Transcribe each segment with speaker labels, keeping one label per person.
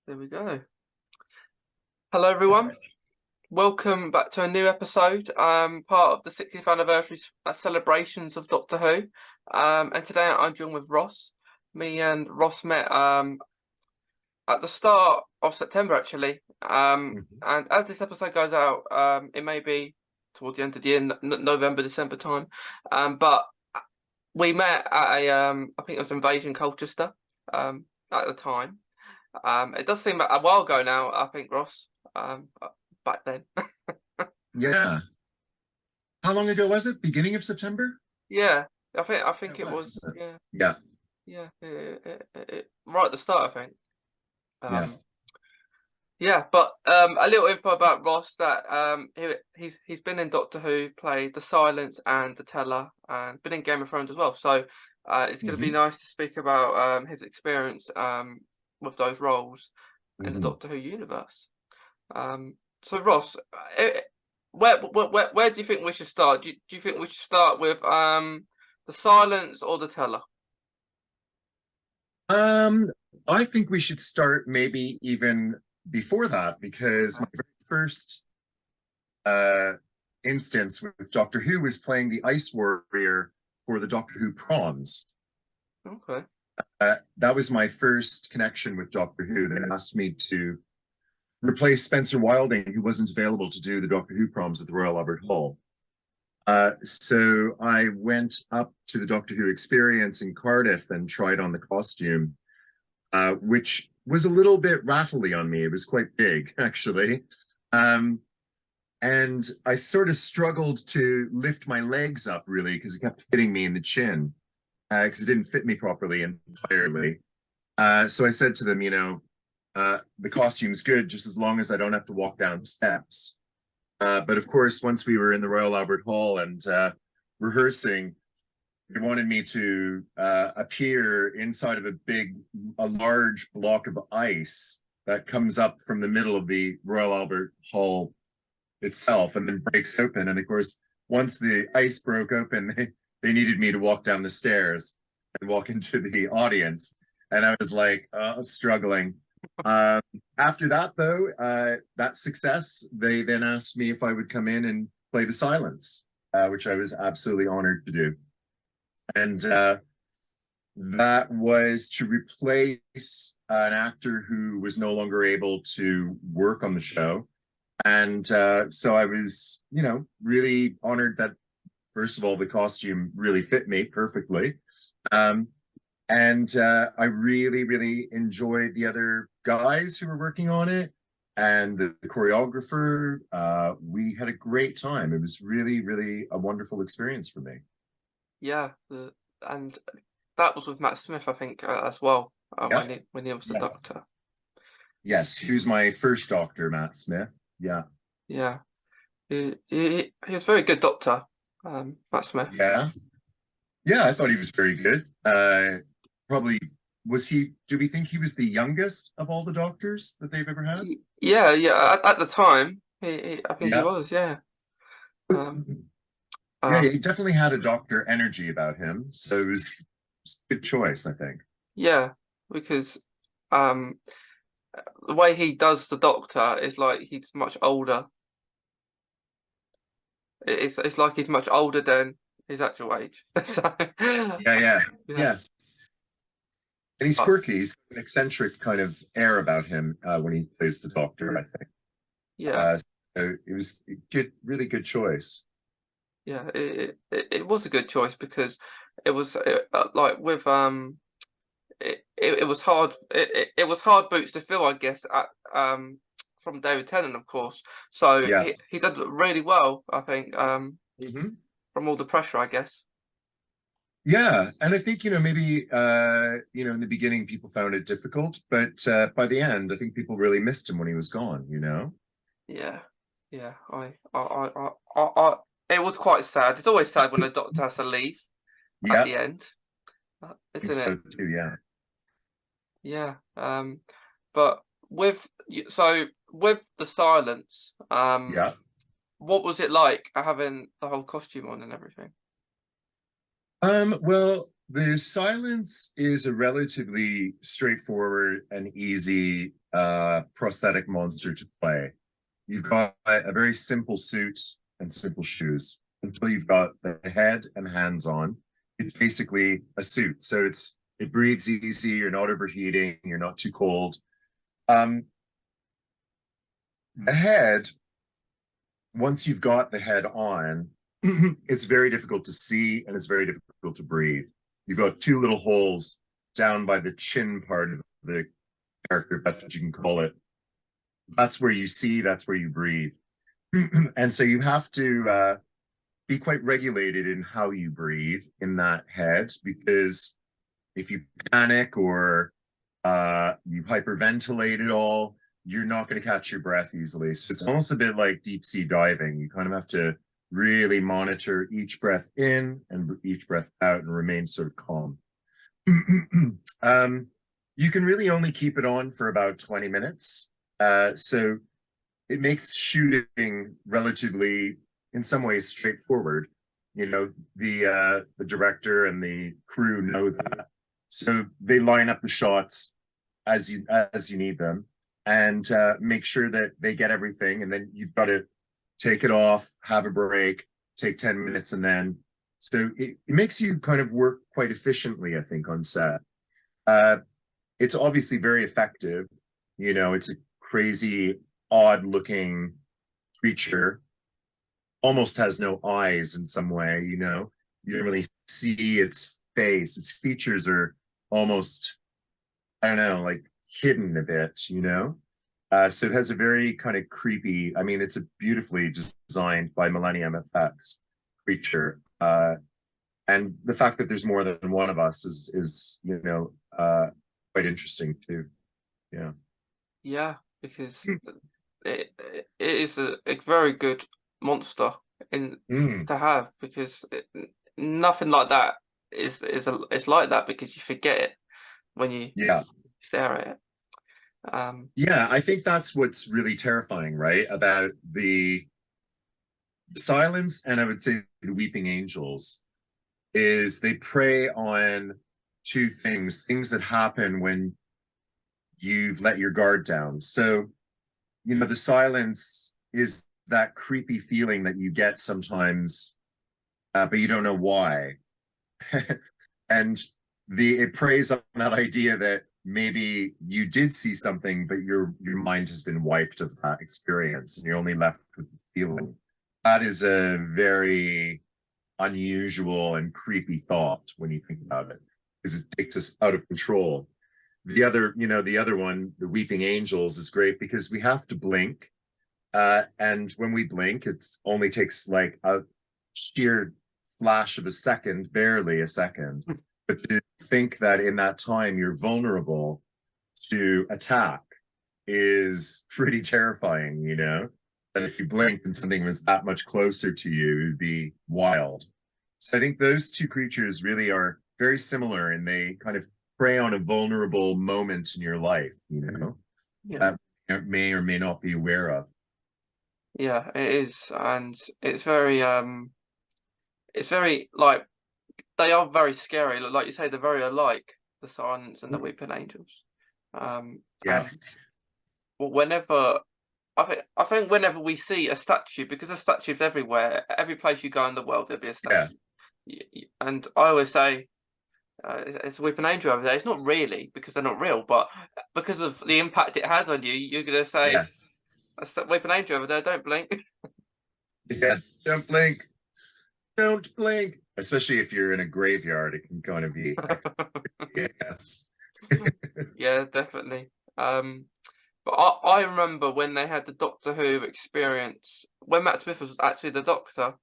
Speaker 1: There we go. Hello, everyone. Welcome back to a new episode, part of the 60th anniversary celebrations of Doctor Who. And today I'm joined with Ross. Me and Ross met at the start of September, actually. And as this episode goes out, it may be towards the end of the year, November, December time. But we met at a, I think it was Invasion Colchester at the time. It does seem a while ago now, I think, Ross, back then.
Speaker 2: Yeah. How long ago was it? Beginning of September?
Speaker 1: Yeah, I think it was,
Speaker 2: Yeah.
Speaker 1: right at the start, I think.
Speaker 2: Yeah.
Speaker 1: Yeah, but a little info about Ross that he's been in Doctor Who, played the Silence and the Teller, and been in Game of Thrones as well. So it's going to be nice to speak about his experience with those roles in the Doctor Who universe. So Ross, where do you think we should start? Do you think we should start with the Silence or the Teller?
Speaker 2: I think we should start maybe even before that, because my very first instance with Doctor Who was playing the Ice Warrior for the Doctor Who proms.
Speaker 1: Okay.
Speaker 2: That was my first connection with Doctor Who. They asked me to replace Spencer Wilding, who wasn't available to do the Doctor Who proms at the Royal Albert Hall. So I went up to the Doctor Who experience in Cardiff and tried on the costume, which was a little bit rattly on me. It was quite big, actually. And I sort of struggled to lift my legs up, really, because it kept hitting me in the chin, because it didn't fit me properly entirely. So I said to them, the costume's good just as long as I don't have to walk down steps. But of course, once we were in the Royal Albert Hall and rehearsing, they wanted me to appear inside of a large block of ice that comes up from the middle of the Royal Albert Hall itself and then breaks open. And of course, once the ice broke open, they needed me to walk down the stairs and walk into the audience. And I was like, struggling. After that, though, that success, they then asked me if I would come in and play the Silence, which I was absolutely honored to do. And that was to replace an actor who was no longer able to work on the show. And so I was, really honored that, first of all, the costume really fit me perfectly. And I really, really enjoyed the other guys who were working on it and the choreographer. We had a great time. It was really, really a wonderful experience for me.
Speaker 1: Yeah, and that was with Matt Smith, I think, as well, when he was the Doctor.
Speaker 2: Yes, he was my first Doctor, Matt Smith. Yeah.
Speaker 1: Yeah, he was a very good Doctor, Matt Smith.
Speaker 2: Yeah. Yeah, I thought he was very good. Probably do we think he was the youngest of all the Doctors that they've ever had?
Speaker 1: Yeah. At the time, I think he was. Yeah.
Speaker 2: Yeah, he definitely had a Doctor energy about him, so it was a good choice, I think.
Speaker 1: Yeah, because the way he does the Doctor is like he's much older. It's like he's much older than his actual age. So,
Speaker 2: yeah. And he's quirky. He's got an eccentric kind of air about him when he plays the Doctor, I think.
Speaker 1: Yeah.
Speaker 2: So it was a good, really good choice.
Speaker 1: Yeah, it was a good choice because it was like with it was hard it was hard boots to fill, I guess, at from David Tennant, of course. So he did really well, I think, from all the pressure, I guess.
Speaker 2: Yeah, and I think maybe in the beginning people found it difficult, but by the end I think people really missed him when he was gone.
Speaker 1: Yeah. I it was quite sad. It's always sad when a Doctor has to leave at the end, isn't it?
Speaker 2: Too, yeah.
Speaker 1: Yeah. But with the Silence, what was it like having the whole costume on and everything?
Speaker 2: Well, The silence is a relatively straightforward and easy prosthetic monster to play. You've got a very simple suit and simple shoes until you've got the head and hands on. It's basically a suit. So it breathes easy, you're not overheating, you're not too cold. The head, once you've got the head on, it's very difficult to see and it's very difficult to breathe. You've got two little holes down by the chin part of the character, if that's what you can call it. That's where you see, that's where you breathe. And so you have to be quite regulated in how you breathe in that head, because if you panic or you hyperventilate at all, you're not going to catch your breath easily. So it's almost a bit like deep sea diving. You kind of have to really monitor each breath in and each breath out and remain sort of calm. You can really only keep it on for about 20 minutes. So it makes shooting relatively, in some ways, straightforward. You know, the director and the crew know that. So they line up the shots as you need them and make sure that they get everything. And then you've got to take it off, have a break, take 10 minutes, and then so it makes you kind of work quite efficiently, I think, on set. It's obviously very effective. You know, it's a crazy, odd-looking creature. Almost has no eyes in some way, you know. You don't really see its face. Its features are almost, I don't know, like hidden a bit, you know. So it has a very kind of creepy, I mean, it's a beautifully designed by Millennium Effects creature. And the fact that there's more than one of us is you know, quite interesting too. Yeah.
Speaker 1: Yeah, because it is a very good monster in to have, because nothing like that is like that, because you forget it when you stare at it.
Speaker 2: Yeah, I think that's what's really terrifying, right? About the silence, and I would say the weeping angels, is they prey on two things that happen when you've let your guard down. So, you know, the silence is that creepy feeling that you get sometimes, but you don't know why. And it preys on that idea that maybe you did see something, but your mind has been wiped of that experience, and you're only left with the feeling. That is a very unusual and creepy thought when you think about it, because it takes us out of control. The other, you know, the other one, the weeping angels, is great because we have to blink, and when we blink, it only takes like a sheer flash of a second, barely a second. But to think that in that time you're vulnerable to attack is pretty terrifying, you know? That if you blinked and something was that much closer to you, it would be wild. So I think those two creatures really are very similar, and they kind of prey on a vulnerable moment in your life, you know, that you may or may not be aware of.
Speaker 1: Yeah, it is, and it's very like, they are very scary. Like you say, they're very alike, the Silence and the Weeping Angels. And whenever I think whenever we see a statue, because there's statues everywhere, every place you go in the world, there'll be a statue. And I always say, it's a Weeping Angel over there. It's not really, because they're not real, but because of the impact it has on you, you're going to say, that's that Weeping Angel over there, don't blink.
Speaker 2: Yeah, don't blink. Don't blink. Especially if you're in a graveyard, it can kind of be, yes.
Speaker 1: Yeah, definitely. But I remember when they had the Doctor Who experience, when Matt Smith was actually the Doctor,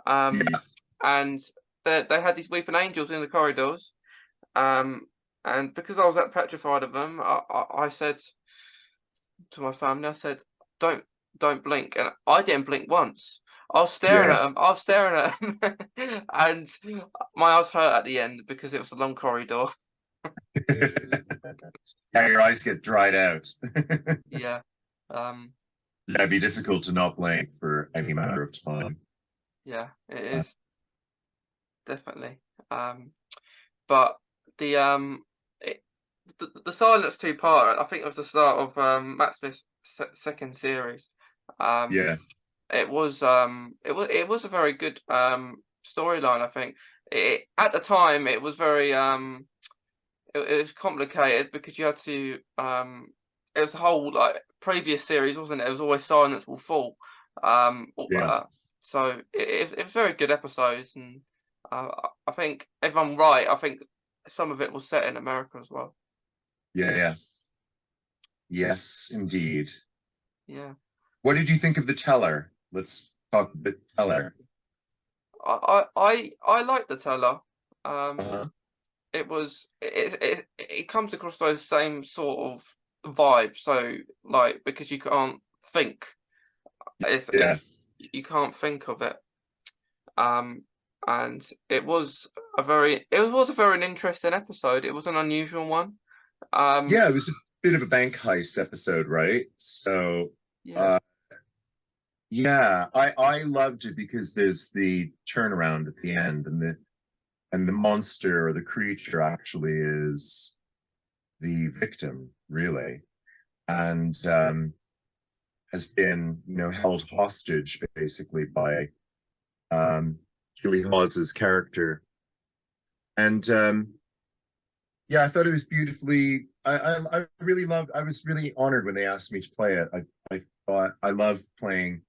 Speaker 1: and they had these weeping angels in the corridors, and because I was that petrified of them, I said to my family, I said, don't blink, and I didn't blink once. I was staring at them. I was staring at them, and my eyes hurt at the end because it was a long corridor.
Speaker 2: Yeah, your eyes get dried out.
Speaker 1: Yeah.
Speaker 2: It'd be difficult to not blink for any matter of time.
Speaker 1: Yeah, it is definitely. But but the the Silence two-part, I think it was the start of Matt Smith's second series.
Speaker 2: Yeah,
Speaker 1: It was a very good storyline. I think at the time it was very it was complicated because you had to it was the whole like previous series, wasn't it? It was always Silence will fall.
Speaker 2: yeah,
Speaker 1: So it was very good episodes, and I think if I'm right, I think some of it was set in America as well.
Speaker 2: yeah. Yes, indeed.
Speaker 1: Yeah.
Speaker 2: What did you think of the teller? Let's talk the teller.
Speaker 1: I like the Teller.
Speaker 2: Uh-huh.
Speaker 1: It comes across those same sort of vibes. So like because you can't think,
Speaker 2: Yeah,
Speaker 1: you can't think of it. Um, and it was a very interesting episode. It was an unusual one. Um,
Speaker 2: yeah. It was a bit of a bank heist episode, right? So,
Speaker 1: yeah,
Speaker 2: uh, yeah, I loved it because there's the turnaround at the end, and the monster or the creature actually is the victim, really, and has been, held hostage basically by Julie Hawes's character. And yeah, I thought it was beautifully. I really loved. I was really honored when they asked me to play it. I thought I love playing.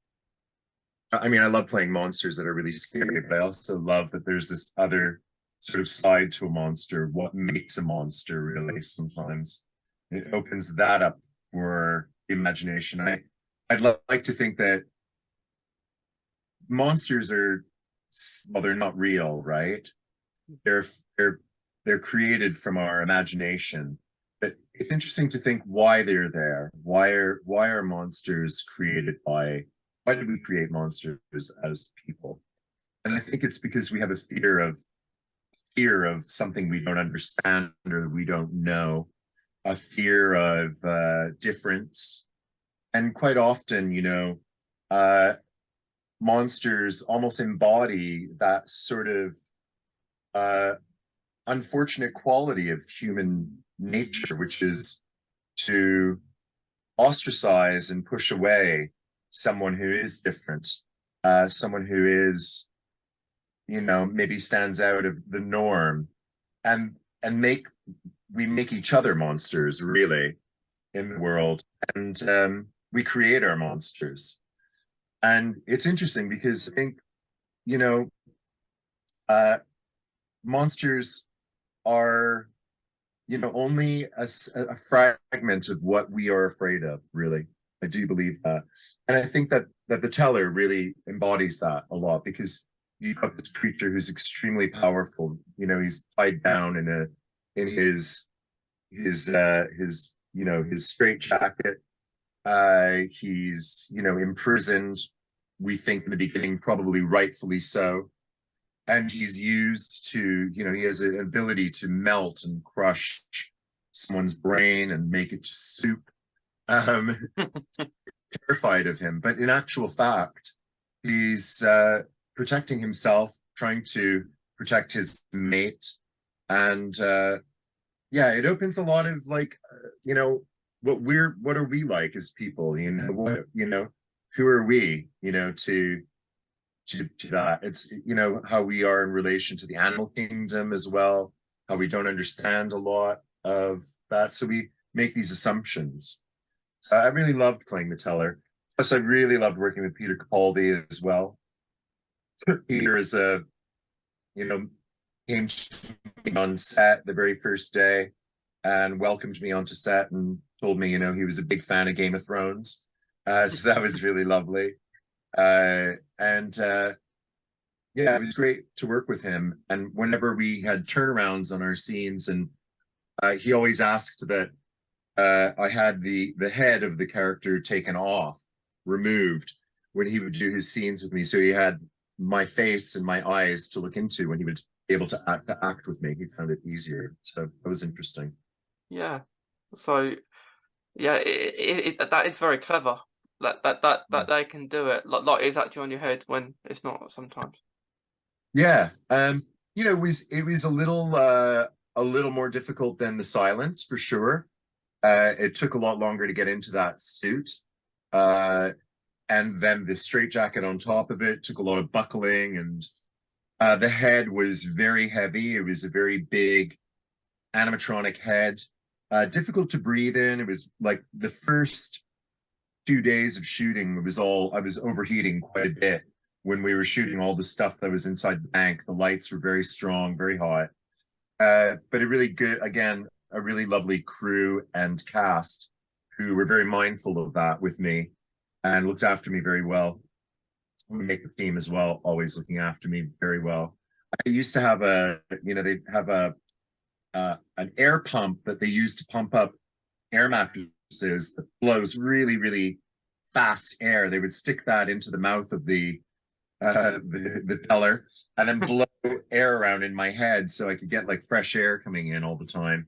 Speaker 2: I mean, I love playing monsters that are really scary, but I also love that there's this other sort of side to a monster. What makes a monster really? Sometimes it opens that up for imagination. Like to think that monsters are, well, they're not real, right? They're they're they're created from our imagination. But it's interesting to think why they're there. Why are monsters created by? Why did we create monsters as people? And I think it's because we have a fear of something we don't understand or we don't know, a fear of difference, and quite often, uh, monsters almost embody that sort of uh, unfortunate quality of human nature, which is to ostracize and push away someone who is different, someone who is, maybe stands out of the norm, and we make each other monsters, really, in the world, and we create our monsters. And it's interesting because I think, you know, uh, monsters are, only a fragment of what we are afraid of, really. I do believe that. And I think that the teller really embodies that a lot, because you've got this creature who's extremely powerful. He's tied down in his straight jacket. He's, imprisoned, we think in the beginning, probably rightfully so. And he's used to, he has an ability to melt and crush someone's brain and make it to soup. Um, Terrified of him. But in actual fact, he's protecting himself, trying to protect his mate. And yeah, it opens a lot of, like, what are we like as people? Who are we, to that? It's, how we are in relation to the animal kingdom as well, how we don't understand a lot of that. So we make these assumptions. So I really loved playing the teller. Plus, I really loved working with Peter Capaldi as well. Peter is you know, came to me on set the very first day and welcomed me onto set and told me, he was a big fan of Game of Thrones. So that was really lovely. And yeah, it was great to work with him. And whenever we had turnarounds on our scenes, and he always asked that I had the head of the character taken off, removed, when he would do his scenes with me. So he had my face and my eyes to look into when he would be able to act with me. He found it easier. So that was interesting.
Speaker 1: yeah. So yeah, that is very clever. That they can do it like it's actually on your head when it's not sometimes.
Speaker 2: Yeah. you know, it was a little more difficult than the silence for sure. It took a lot longer to get into that suit. Uh, and then the straitjacket on top of it took a lot of buckling, and the head was very heavy. It was a very big animatronic head, difficult to breathe in. It was like the first 2 days of shooting, I was overheating quite a bit when we were shooting all the stuff that was inside the bank. The lights were very strong, very hot. But a really good, again, a really lovely crew and cast who were very mindful of that with me and looked after me very well. We make the team as well, always looking after me very well. I used to have they have an air pump that they use to pump up air mattresses that blows really, really fast air. They would stick that into the mouth of the teller and then blow air around in my head so I could get like fresh air coming in all the time.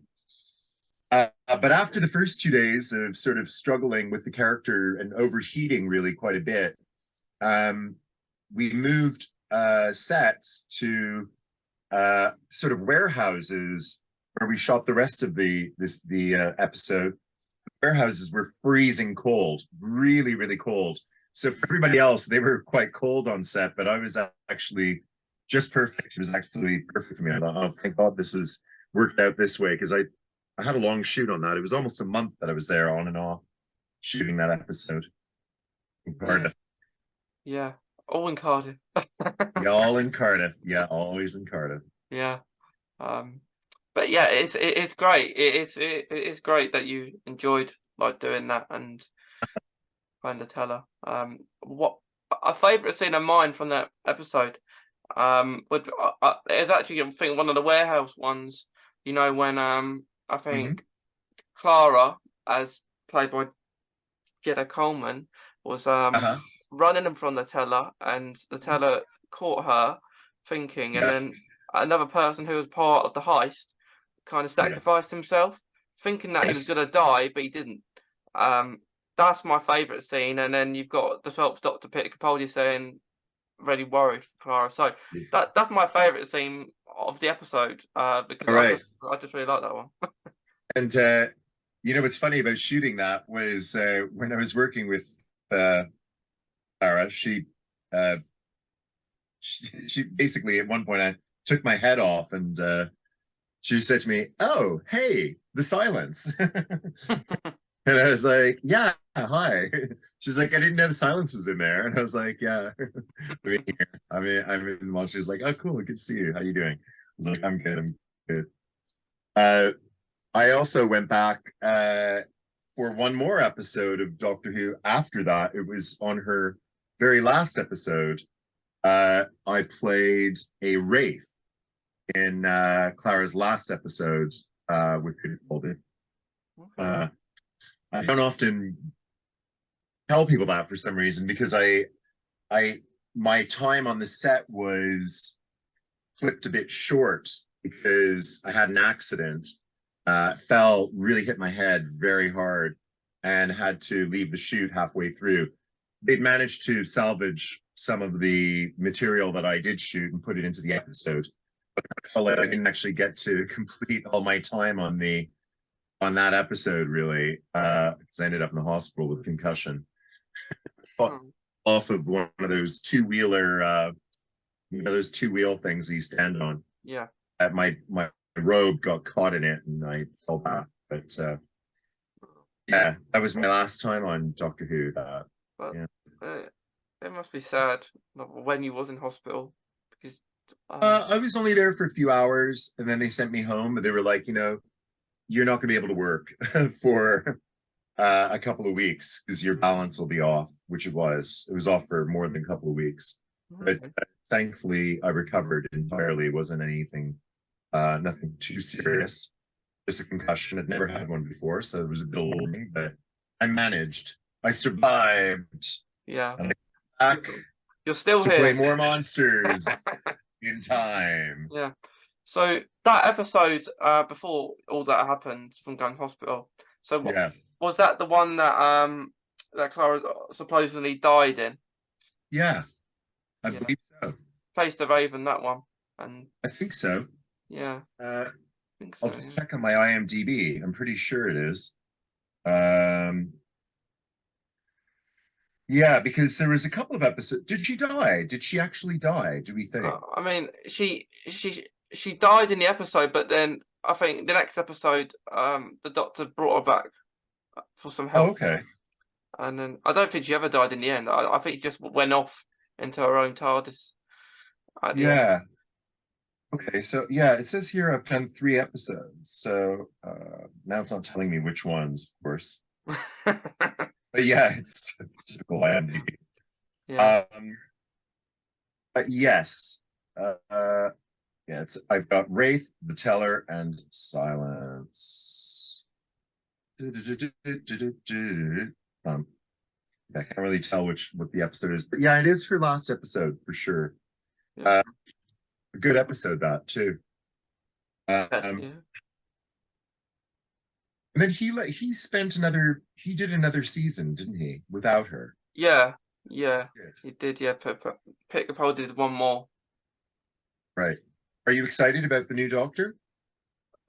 Speaker 2: But after the first 2 days of sort of struggling with the character and overheating really quite a bit, we moved sets to sort of warehouses where we shot the rest of the episode. Warehouses were freezing cold, really, really cold. So for everybody else, they were quite cold on set, but I was actually just perfect. It was actually perfect for me. I thought, oh, thank God this has worked out this way, because I had a long shoot on that. It was almost a month that I was there on and off shooting that episode in Cardiff.
Speaker 1: Yeah, all in Cardiff.
Speaker 2: Yeah, all in Cardiff. Yeah, always in Cardiff.
Speaker 1: Yeah. But yeah, it's great. It is great that you enjoyed like doing that and playing the teller. What a favourite scene of mine from that episode would is actually, I think, one of the warehouse ones. You know, when I think Clara, as played by Jeddah Coleman, was
Speaker 2: Uh-huh.
Speaker 1: running in front of the teller, and the teller caught her thinking, and
Speaker 2: Yeah.
Speaker 1: then another person who was part of the heist kind of sacrificed himself, thinking that he was
Speaker 2: Yes.
Speaker 1: gonna die, but he didn't. That's my favourite scene, and then you've got the 12th Doctor, Peter Capaldi, saying really worried for Clara. So that's my favourite scene of the episode, because
Speaker 2: All right.
Speaker 1: I just really like that one.
Speaker 2: And you know what's funny about shooting that was when I was working with Clara, she basically at one point I took my head off, and she said to me, "Oh, hey, the silence." And I was like, "Yeah, hi." She's like, "I didn't know the silence was in there." And I was like, "Yeah, I'm in here. I'm in the mall." She was like, "Oh, cool, good to see you. How you doing?" I was like, "I'm good. I'm good." I also went back for one more episode of Doctor Who. After that, it was on her very last episode. I played a wraith in Clara's last episode with Peter Capaldi. I don't often tell people that for some reason, because my time on the set was clipped a bit short because I had an accident, fell, really hit my head very hard, and had to leave the shoot halfway through. They'd managed to salvage some of the material that I did shoot and put it into the episode, but I felt like I didn't actually get to complete all my time on that episode, really, because I ended up in the hospital with concussion off of one of those two-wheeler, those two-wheel things that you stand on.
Speaker 1: Yeah.
Speaker 2: My robe got caught in it, and I fell back. But yeah, that was my last time on Doctor Who.
Speaker 1: But
Speaker 2: Yeah.
Speaker 1: it must be sad when you was in hospital, because
Speaker 2: I was only there for a few hours, and then they sent me home. And they were like, you're not going to be able to work for a couple of weeks because your balance will be off, which it was. It was off for more than a couple of weeks. But thankfully, I recovered entirely. It wasn't anything, nothing too serious. Just a concussion. I'd never had one before, so it was a bit alarming, but I managed. I survived.
Speaker 1: Yeah.
Speaker 2: And I back
Speaker 1: You're still
Speaker 2: to
Speaker 1: here.
Speaker 2: play more monsters in time.
Speaker 1: Yeah. So that episode, before all that happened from going to hospital. So
Speaker 2: Yeah.
Speaker 1: was that the one that that Clara supposedly died in?
Speaker 2: Yeah, I
Speaker 1: Yeah.
Speaker 2: believe so.
Speaker 1: Face the Raven, that one. And
Speaker 2: I think so.
Speaker 1: yeah,
Speaker 2: Uh,
Speaker 1: I think
Speaker 2: I'll
Speaker 1: so.
Speaker 2: just
Speaker 1: Yeah.
Speaker 2: check on my IMDb. I'm pretty sure it is. Um, yeah, because there was a couple of episodes. Did she die? Did she actually die? Do we think?
Speaker 1: I mean, she died in the episode, but then I think the next episode, the doctor brought her back for some
Speaker 2: Oh,
Speaker 1: help,
Speaker 2: okay.
Speaker 1: and then I don't think she ever died in the end. I think she just went off into her own TARDIS at the end.
Speaker 2: Yeah. Okay. So yeah, it says here I've done 3 episodes. So now it's not telling me which ones, of course. But yeah, it's typical IMDb.
Speaker 1: Yeah,
Speaker 2: Um, but yes. Yeah, I've got Wraith, the Teller, and Silence. I can't really tell what the episode is, but yeah, it is her last episode for sure.
Speaker 1: yeah,
Speaker 2: Uh, a good episode that too. Um,
Speaker 1: yeah,
Speaker 2: and then he did another season, didn't he? Without her.
Speaker 1: yeah, yeah.
Speaker 2: Good.
Speaker 1: He did. Yeah, Peter Capaldi did one more.
Speaker 2: Right. Are you excited about the new Doctor?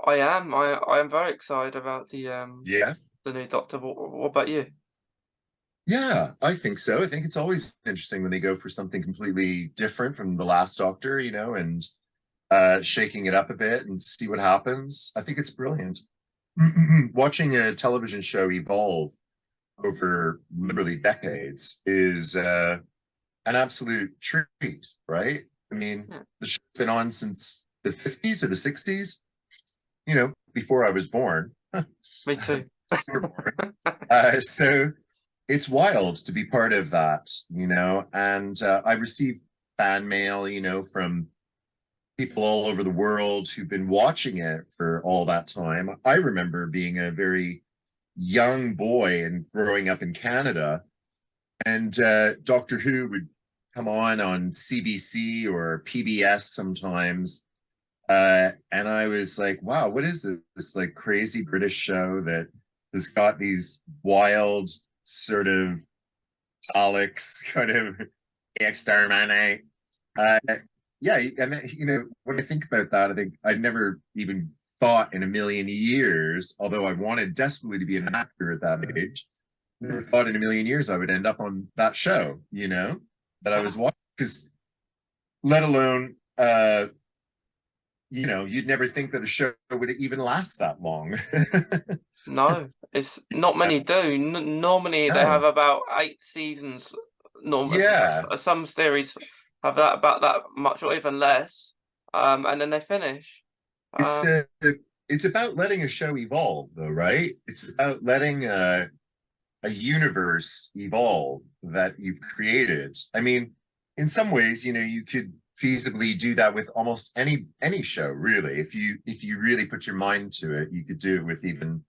Speaker 1: I am. I am very excited about
Speaker 2: Yeah.
Speaker 1: the new Doctor. What about you?
Speaker 2: Yeah, I think so. I think it's always interesting when they go for something completely different from the last Doctor, and shaking it up a bit and see what happens. I think it's brilliant. Watching a television show evolve over literally decades is an absolute treat, right? I mean,
Speaker 1: Yeah,
Speaker 2: the show's been on since the 50s or the 60s, before I was born.
Speaker 1: me too.
Speaker 2: You were born. So it's wild to be part of that, and I receive fan mail, from people all over the world who've been watching it for all that time. I remember being a very young boy and growing up in Canada, and Doctor Who would come on CBC or PBS sometimes. And I was like, wow, what is this? This like crazy British show that has got these wild sort of Alex kind of exterminate. Uh, yeah, and then, when I think about that, I think I'd never even thought in a million years, although I wanted desperately to be an actor at that age, never thought in a million years I would end up on that show, that I was watching. Because let alone, you'd never think that a show would even last that long.
Speaker 1: No, it's not many do. Normally they have
Speaker 2: No,
Speaker 1: about 8 seasons. Normal,
Speaker 2: yeah,
Speaker 1: some series have that about that much or even less. And then they finish.
Speaker 2: it's
Speaker 1: Um,
Speaker 2: it's about letting a show evolve, though, right? It's about letting a universe evolve that you've created. I mean, in some ways, you could feasibly do that with almost any show, really. If you really put your mind to it, you could do it with even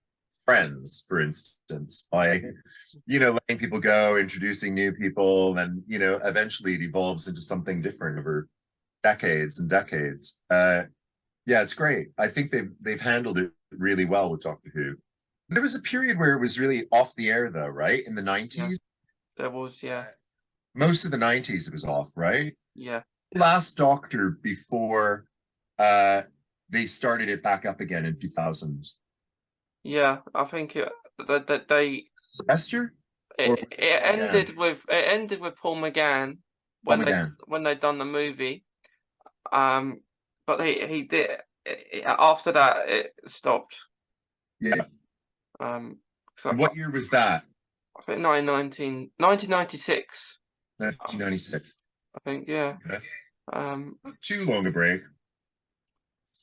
Speaker 2: Friends, for instance, by letting people go, introducing new people, and eventually it evolves into something different over decades and decades. Yeah, it's great. I think they've handled it really well with Doctor Who. There was a period where it was really off the air, though, right? In the
Speaker 1: yeah,
Speaker 2: 90s.
Speaker 1: there was, yeah,
Speaker 2: Most of the 90s it was off, right?
Speaker 1: yeah,
Speaker 2: Last Doctor before uh they started it back up again in 2000s.
Speaker 1: yeah. I think that they
Speaker 2: Sylvester or McGann?
Speaker 1: it ended with Paul McGann
Speaker 2: Paul McGann.
Speaker 1: when they done the movie. Um, but he did after that it stopped.
Speaker 2: Yeah.
Speaker 1: So
Speaker 2: And what year was that?
Speaker 1: I think 1996.
Speaker 2: 1996.
Speaker 1: I think, yeah.
Speaker 2: Okay.
Speaker 1: Um,
Speaker 2: Not too long a break.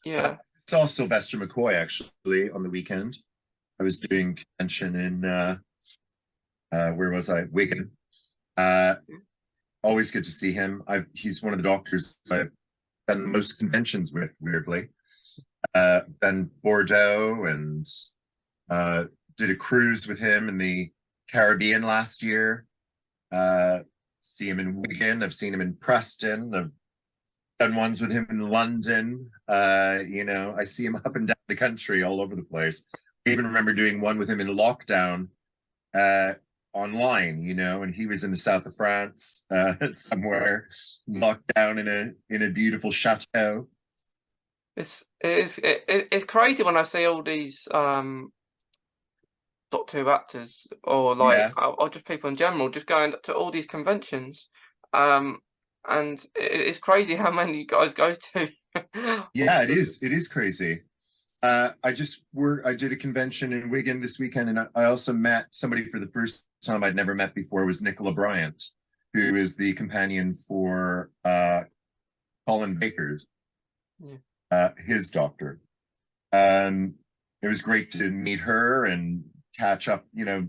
Speaker 1: yeah,
Speaker 2: Saw Sylvester McCoy actually on the weekend. I was doing convention in where was I? Wigan. Uh, Always good to see him. He's one of the doctors I've done the most conventions with, weirdly. Then Bordeaux and uh, did a cruise with him in the Caribbean last year. See him in Wigan. I've seen him in Preston. I've done ones with him in London. I see him up and down the country, all over the place. I even remember doing one with him in lockdown. Uh, online, you know, and he was in the south of France, somewhere locked down in a beautiful chateau.
Speaker 1: It's crazy when I see all these Doctor Who actors or like
Speaker 2: Yeah,
Speaker 1: or just people in general just going to all these conventions. And it's crazy how many you guys go to.
Speaker 2: yeah, it is. It is crazy. I did a convention in Wigan this weekend, and I also met somebody for the first time I'd never met before. Was Nicola Bryant, who is the companion for Colin Baker,
Speaker 1: Yeah.
Speaker 2: his doctor. Um, it was great to meet her and catch up, you know,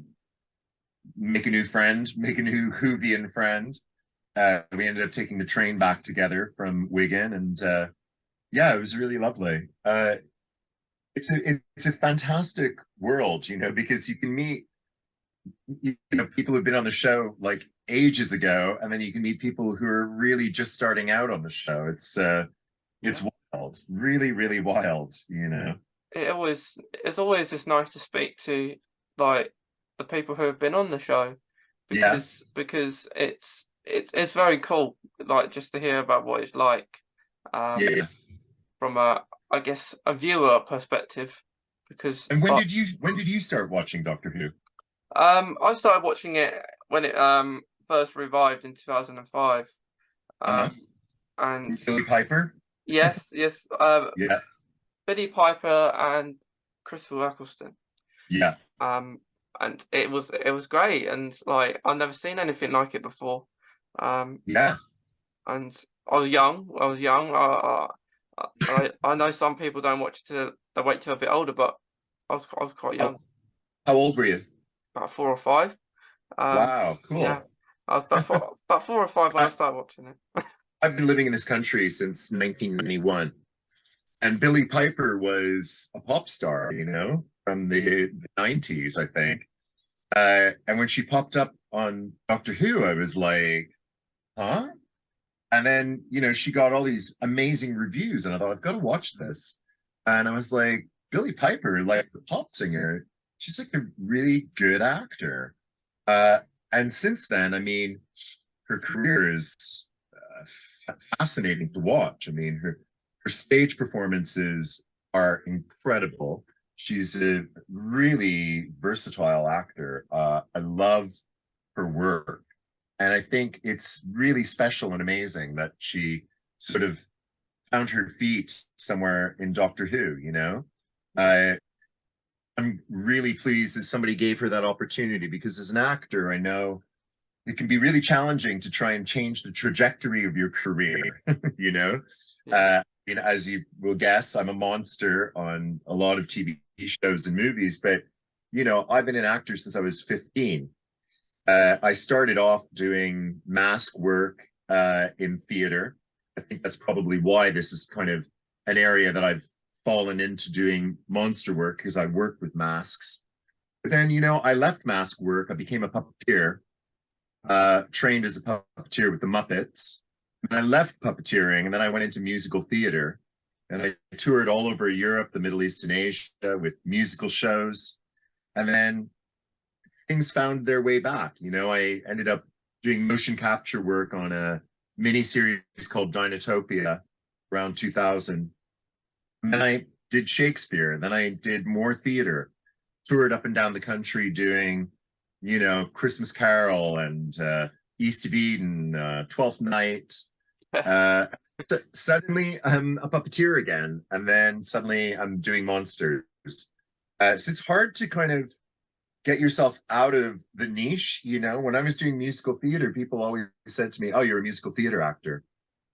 Speaker 2: make a new friend, make a new Whovian friend. We ended up taking the train back together from Wigan, and yeah, it was really lovely. It's a fantastic world, you know, because you can meet people who've been on the show like ages ago, and then you can meet people who are really just starting out on the show. It's
Speaker 1: Yeah.
Speaker 2: wild, really, really wild, you know.
Speaker 1: It's always just nice to speak to like the people who have been on the show
Speaker 2: Yeah,
Speaker 1: because it's very cool like just to hear about what it's like um
Speaker 2: yeah.
Speaker 1: from a I guess a viewer perspective because
Speaker 2: And when did you start watching Doctor Who?
Speaker 1: I started watching it when it first revived in 2005
Speaker 2: Uh-huh.
Speaker 1: um and
Speaker 2: Billy Piper?
Speaker 1: yes
Speaker 2: Yeah,
Speaker 1: Billy Piper and Christopher Eccleston.
Speaker 2: yeah,
Speaker 1: Um, and it was great, and like I've never seen anything like it before. Um,
Speaker 2: yeah.
Speaker 1: and I was young. I was young. I know some people don't watch it till they wait till a bit older, but I was quite
Speaker 2: How,
Speaker 1: young,
Speaker 2: how old were you?
Speaker 1: about 4 or 5. Um,
Speaker 2: Wow,
Speaker 1: yeah,
Speaker 2: cool.
Speaker 1: I was about 4 or 5 when I
Speaker 2: I,
Speaker 1: started watching it.
Speaker 2: I've been living in this country since 1991. And Billy Piper was a pop star, you know, from the 90s, I think. And when she popped up on Doctor Who, I was like, huh? And then, you know, she got all these amazing reviews, and I thought, I've got to watch this. And I was like, Billy Piper, like the pop singer, she's like a really good actor. Uh, and since then, I mean, her career is fascinating to watch. I mean, her stage performances are incredible. She's a really versatile actor. I love her work, and I think it's really special and amazing that she sort of found her feet somewhere in Doctor Who. You know,
Speaker 1: Yeah,
Speaker 2: I I'm really pleased that somebody gave her that opportunity, because as an actor, I know it can be really challenging to try and change the trajectory of your career. You know,
Speaker 1: yeah,
Speaker 2: you know, as you will guess, I'm a monster on a lot of TV shows and movies, but you know, I've been an actor since I was 15. I started off doing mask work in theater. I think that's probably why this is kind of an area that I've fallen into doing monster work, because I work with masks. But then, you know, I left mask work. I became a puppeteer, trained as a puppeteer with the Muppets. And I left puppeteering, and then I went into musical theater. And I toured all over Europe, the Middle East, and Asia with musical shows. And then things found their way back. You know, I ended up doing motion capture work on a mini series called Dinotopia around 2000. And then I did Shakespeare, and then I did more theater, toured up and down the country doing, you know, Christmas Carol and East of Eden, Twelfth Night. Uh, Suddenly I'm a puppeteer again, and then suddenly I'm doing monsters. So it's hard to kind of get yourself out of the niche. You know, when I was doing musical theater, people always said to me, "Oh, you're a musical theater actor,"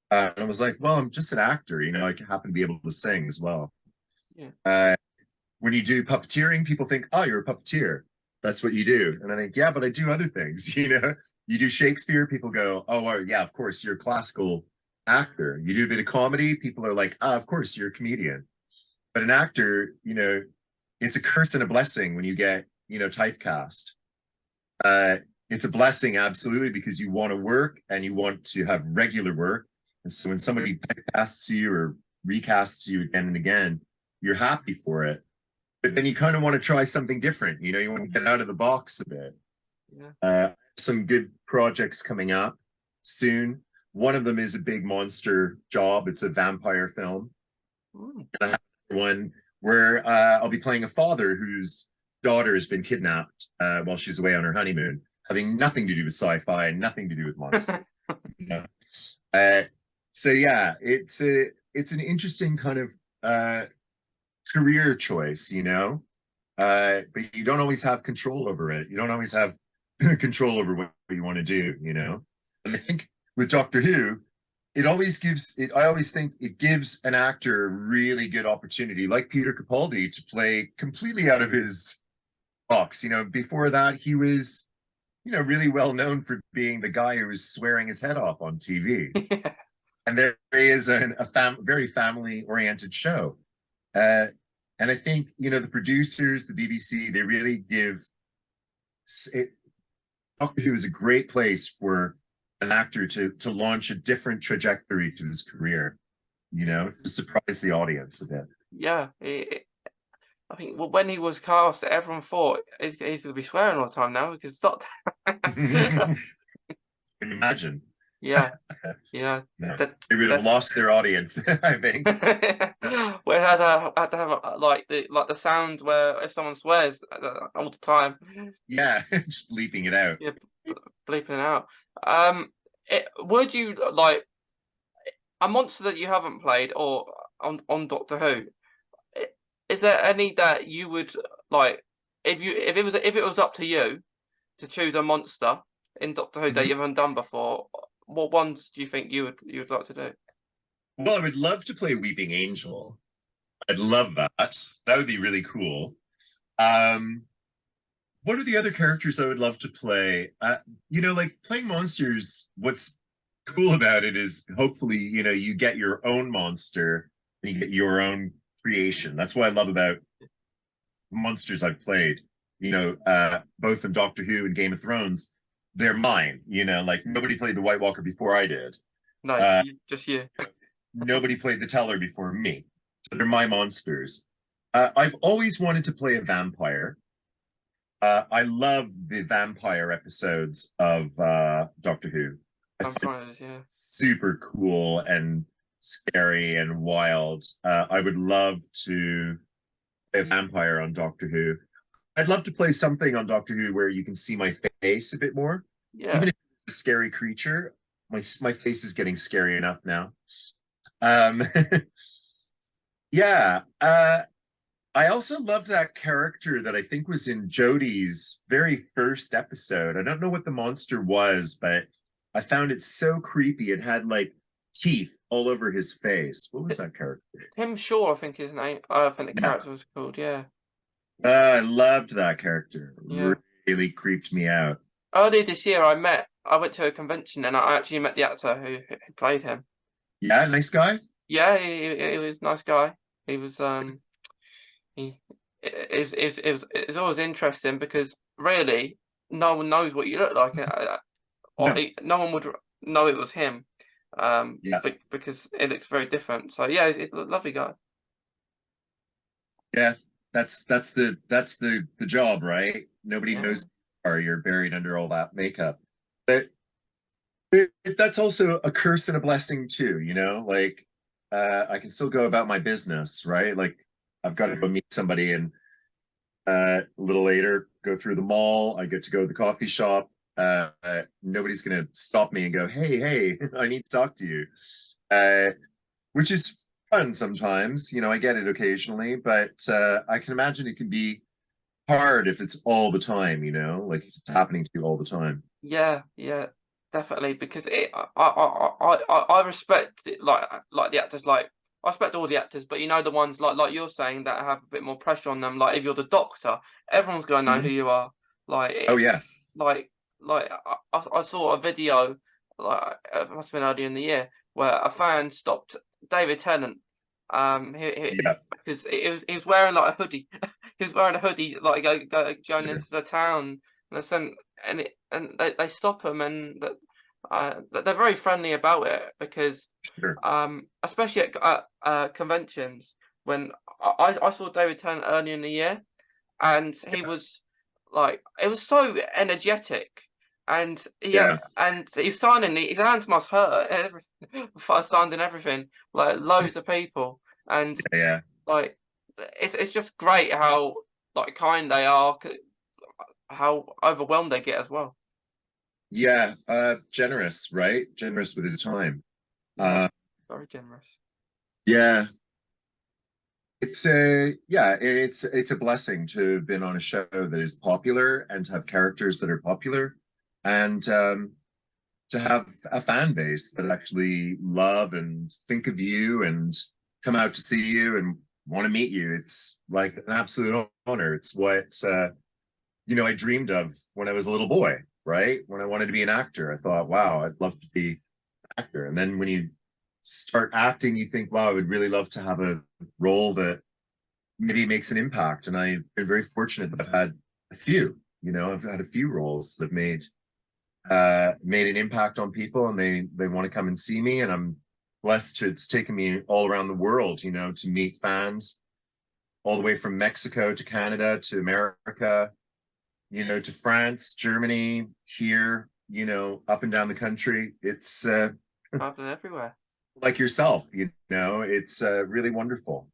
Speaker 2: and I was like, "Well, I'm just an actor. You know, I happen to be able to sing as well."
Speaker 1: yeah,
Speaker 2: Uh, when you do puppeteering, people think, "Oh, you're a puppeteer. That's what you do." And I think, "Yeah, but I do other things." You know, you do Shakespeare, people go, "Oh, well, yeah, of course, you're a classical actor." You do a bit of comedy, people are like, "Ah, of course, you're a comedian." But an actor, you know, it's a curse and a blessing when you get, you know, typecast. Uh, it's a blessing, absolutely, because you want to work and you want to have regular work. And so when somebody typecasts you or recasts you again and again, you're happy for it. But then you kind of want to try something different. You know, you want to get out of the box a bit. Some good projects coming up soon. One of them is a big monster job. It's a vampire film.
Speaker 1: Mm.
Speaker 2: And I have one where I'll be playing a father whose daughter has been kidnapped while she's away on her honeymoon, having nothing to do with sci-fi and nothing to do with monsters. You know? So yeah, it's an interesting kind of career choice, you know. But you don't always have control over it. You don't always have control over what you want to do, you know. And I think with Doctor Who, it always gives it. I always think it gives an actor a really good opportunity, like Peter Capaldi, to play completely out of his box. You know, before that, he was, you know, really well known for being the guy who was swearing his head off on TV.
Speaker 1: Yeah.
Speaker 2: And there is very family oriented show. And I think, you know, the producers, the BBC, they really give it. Doctor Who is a great place for an actor to launch a different trajectory to his career, you know, to surprise the audience a bit.
Speaker 1: Yeah, I think when he was cast, everyone thought he's going to be swearing all the time now because Doctor.
Speaker 2: Can you imagine?
Speaker 1: Yeah, yeah.
Speaker 2: No,
Speaker 1: That,
Speaker 2: they would have lost their audience, I think.
Speaker 1: we had to have like the sound where if someone swears all the time.
Speaker 2: Yeah, just bleeping it out.
Speaker 1: Yeah, bleeping it out. Would you like a monster that you haven't played or on Doctor Who? Is there any that you would like if it was up to you to choose a monster in Doctor Who that you haven't done before? What ones do you think you would like to do?
Speaker 2: Well, I would love to play Weeping Angel. I'd love that. That would be really cool. What are the other characters I would love to play? You know, like playing monsters, what's cool about it is hopefully, you know, you get your own monster and you get your own creation. That's what I love about monsters I've played. You know, both in Doctor Who and Game of Thrones, they're mine. You know, like nobody played the White Walker before I did.
Speaker 1: No, just you.
Speaker 2: Nobody played the Teller before me. So they're my monsters. I've always wanted to play a vampire. I love the vampire episodes of Doctor Who. I find
Speaker 1: Yeah.
Speaker 2: super cool and scary and wild. I would love to play a vampire on Doctor Who. I'd love to play something on Doctor Who where you can see my face a bit more.
Speaker 1: Yeah.
Speaker 2: Even if it's a scary creature, my face is getting scary enough now. Yeah. I also loved that character that I think was in Jodie's very first episode. I don't know what the monster was, but I found it so creepy. It had like teeth all over his face. What was that character?
Speaker 1: Tim Shaw, I think his name. I think the character was called. Yeah.
Speaker 2: I loved that character.
Speaker 1: Yeah.
Speaker 2: Really creeped me out.
Speaker 1: Earlier this year, I went to a convention and I actually met the actor who played him.
Speaker 2: Yeah, nice guy.
Speaker 1: Yeah, he was a nice guy. He was it's always interesting because really no one knows what you look like. No one would know it was him.
Speaker 2: Yeah.
Speaker 1: Because it looks very different. So yeah, he's a lovely guy.
Speaker 2: Yeah, that's the job, right? Nobody knows who you are. You're buried under all that makeup. But that's also a curse and a blessing too, you know? Like I can still go about my business, right? Like I've got to go meet somebody and a little later go through the mall. I get to go to the coffee shop. Nobody's gonna stop me and go, hey, I need to talk to you. Which is fun sometimes, you know, I get it occasionally, but I can imagine it can be hard if it's all the time, you know, like if it's happening to you all the time.
Speaker 1: Yeah, definitely. Because I respect it, like the actors. Like I respect all the actors, but you know the ones like you're saying that have a bit more pressure on them. Like if you're the Doctor, everyone's gonna know who you are. Like
Speaker 2: Oh yeah,
Speaker 1: like I saw a video like it must have been earlier in the year where a fan stopped David Tennant
Speaker 2: yeah,
Speaker 1: because he was wearing like a hoodie. He was wearing a hoodie like going
Speaker 2: sure,
Speaker 1: into the town and they stop him and they're very friendly about it because
Speaker 2: sure.
Speaker 1: especially at conventions when I saw David Tennant earlier in the year and he was like it was so energetic, and
Speaker 2: Yeah,
Speaker 1: he's signing, his hands must hurt. I signed and everything, like loads of people, and
Speaker 2: yeah,
Speaker 1: like it's just great how like kind they are, how overwhelmed they get as well.
Speaker 2: yeah. Generous, right? Generous with his time.
Speaker 1: Yeah,
Speaker 2: Uh,
Speaker 1: very generous.
Speaker 2: yeah. It's a blessing to have been on a show that is popular and to have characters that are popular, and to have a fan base that actually love and think of you and come out to see you and want to meet you. It's like an absolute honor. It's what I dreamed of when I was a little boy, right? When I wanted to be an actor, I thought, wow, I'd love to be an actor. And then when you start acting, you think, wow, I would really love to have a role that maybe makes an impact. And I've been very fortunate that I've had a few, I've had a few roles that made an impact on people, and they want to come and see me, and I'm blessed to it's taken me all around the world, to meet fans all the way from Mexico to Canada to America, to France, Germany, here, up and down the country. It's
Speaker 1: Traveling everywhere.
Speaker 2: like yourself, it's really wonderful.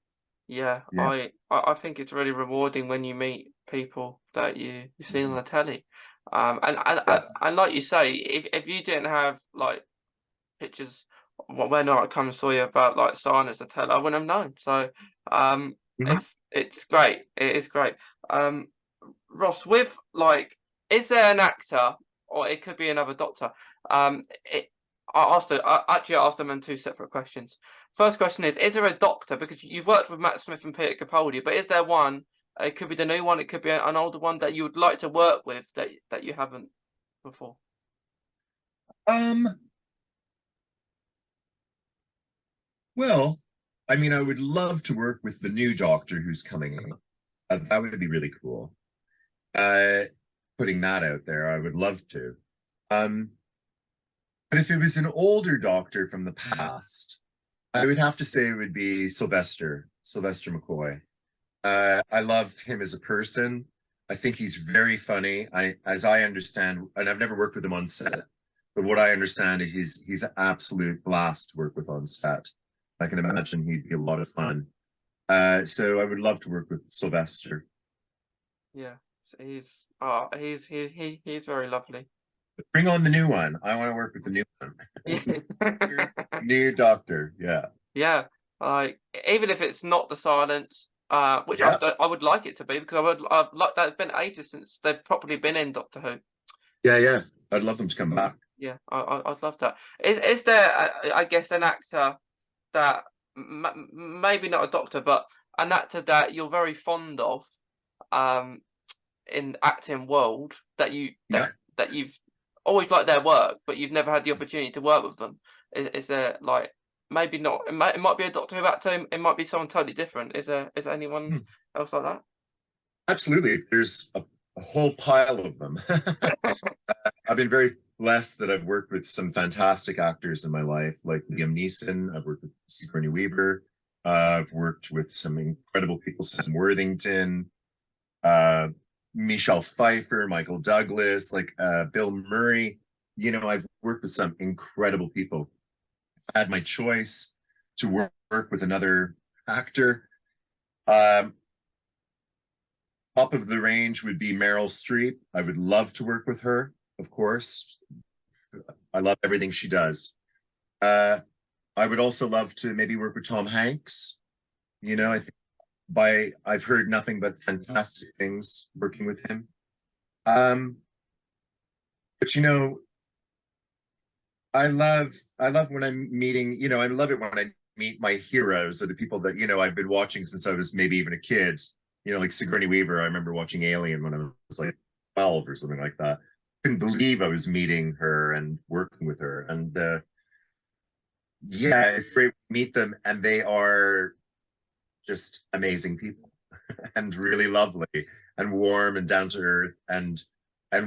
Speaker 1: Yeah,
Speaker 2: Yeah.
Speaker 1: I think it's really rewarding when you meet people that you've seen on the telly.
Speaker 2: Yeah.
Speaker 1: And like you say, if you didn't have like pictures when I come and saw you about like sign as a telly, I wouldn't have known. So
Speaker 2: Mhm.
Speaker 1: it's great. It is great. Um, Ross, with like, is there an actor, or it could be another doctor? It, I actually asked them in two separate questions. First question is there a doctor? Because you've worked with Matt Smith and Peter Capaldi, but is there one? It could be the new one. It could be an older one that you would like to work with that you haven't before.
Speaker 2: Um, well, I mean, I would love to work with the new doctor who's coming in. That would be really cool. Uh, Putting that out there, I would love to. Um, but if it was an older doctor from the past, I would have to say it would be Sylvester McCoy. I love him as a person. I think he's very funny. As I understand, and I've never worked with him on set, but what I understand is he's an absolute blast to work with on set. I can imagine he'd be a lot of fun. So I would love to work with Sylvester.
Speaker 1: Yeah, he's very lovely.
Speaker 2: Bring on the new one. I want to work with the new one.
Speaker 1: Yeah.
Speaker 2: New doctor. Yeah.
Speaker 1: Yeah, like even if it's not the silence, which
Speaker 2: Yeah.
Speaker 1: I would like it to be because I've like that. It's been ages since they've properly been in Doctor Who.
Speaker 2: Yeah. Yeah. I'd love them to come back.
Speaker 1: Yeah, I'd love that. Is there, I guess, an actor that maybe not a doctor, but an actor that you're very fond of, um, in acting world that
Speaker 2: Yeah.
Speaker 1: that you've always liked their work, but you've never had the opportunity to work with them? Is there like maybe not? It might be a Doctor Who actor. It might be someone totally different. Is there anyone
Speaker 2: Hmm.
Speaker 1: else like
Speaker 2: Absolutely. There's a whole pile of them.
Speaker 1: that?
Speaker 2: I've been very blessed that I've worked with some fantastic actors in my life, like Liam Neeson. I've worked with Sigourney Weaver. I've worked with some incredible people, Sam Worthington, uh, Michelle Pfeiffer, Michael Douglas, like Bill Murray. I've worked with some incredible people. I had my choice to work with another actor. Um, Top of the range would be Meryl Streep. I would love to work with her, of course. I love everything she does. Uh, I would also love to maybe work with Tom Hanks. I think I've heard nothing but fantastic things working with him. Um, but I love when I'm meeting, I love it when I meet my heroes or the people that, I've been watching since I was maybe even a kid. Like Sigourney Weaver. I remember watching Alien when I was like 12 or something like that. Couldn't believe I was meeting her and working with her. And yeah, it's great to meet them, and they are just amazing people and really lovely and warm and down to earth and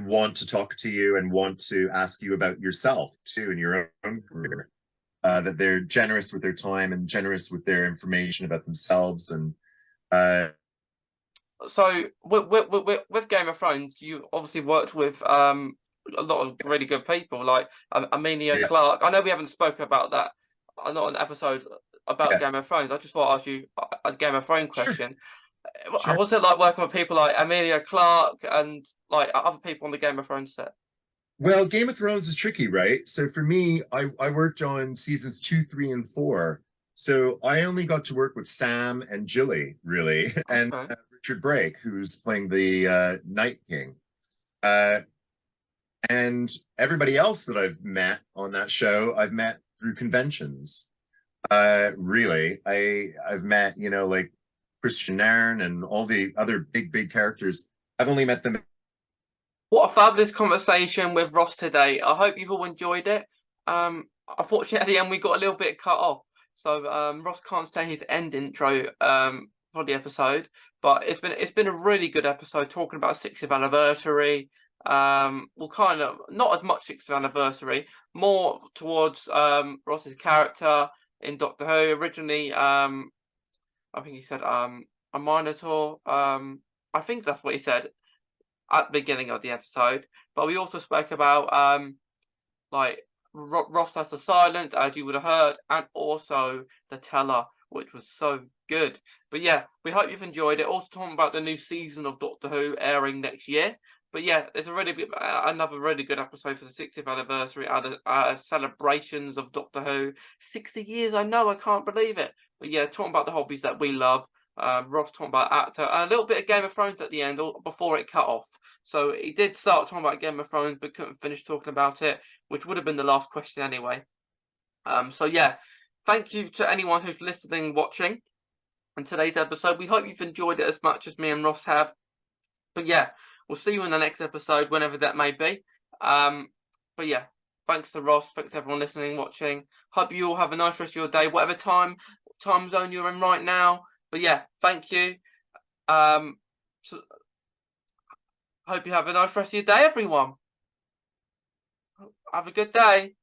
Speaker 2: want to talk to you and want to ask you about yourself too in your own career. That they're generous with their time and generous with their information about themselves, and uh,
Speaker 1: So with Game of Thrones, you obviously worked with a lot of really good people like Amelia
Speaker 2: Yeah,
Speaker 1: Clark. I know we haven't spoken about that, not an episode about
Speaker 2: yeah,
Speaker 1: Game of Thrones. I just thought I'd ask you a Game of Thrones
Speaker 2: sure,
Speaker 1: question.
Speaker 2: sure.
Speaker 1: Was it like working with people like Amelia Clark and like other people on the Game of Thrones set?
Speaker 2: Well, Game of Thrones is tricky, right? So for me, I worked on seasons 2, 3, and 4. So I only got to work with Sam and Jilly, really, and
Speaker 1: Okay.
Speaker 2: Richard Brake, who's playing the Night King. Uh, and everybody else that I've met on that show, I've met through conventions. Really, I've met, like Christian Nairn and all the other big characters. I've only met them.
Speaker 1: What a fabulous conversation with Ross today. I hope you've all enjoyed it. Unfortunately, at the end we got a little bit cut off, so Ross can't say his end intro for the episode. But it's been a really good episode talking about 60th anniversary. Well, kind of not as much 60th anniversary, more towards Ross's character in Doctor Who. Originally, I think he said a Minotaur. I think that's what he said at the beginning of the episode. But we also spoke about like Ross has the silence, as you would have heard, and also the teller, which was so good. But yeah, we hope you've enjoyed it. Also talking about the new season of Doctor Who airing next year. But yeah, it's a really another really good episode for the 60th anniversary celebrations of Doctor Who. 60 years, I know, I can't believe it. But yeah, talking about the hobbies that we love. Ross talking about actor and a little bit of Game of Thrones at the end, before it cut off. So he did start talking about Game of Thrones, but couldn't finish talking about it, which would have been the last question anyway. So yeah, thank you to anyone who's listening, watching in today's episode. We hope you've enjoyed it as much as me and Ross have. But yeah, we'll see you in the next episode, whenever that may be. But yeah, thanks to Ross, thanks to everyone listening, watching. Hope you all have a nice rest of your day, whatever time zone you're in right now. But yeah, thank you. So hope you have a nice rest of your day, everyone. Have a good day.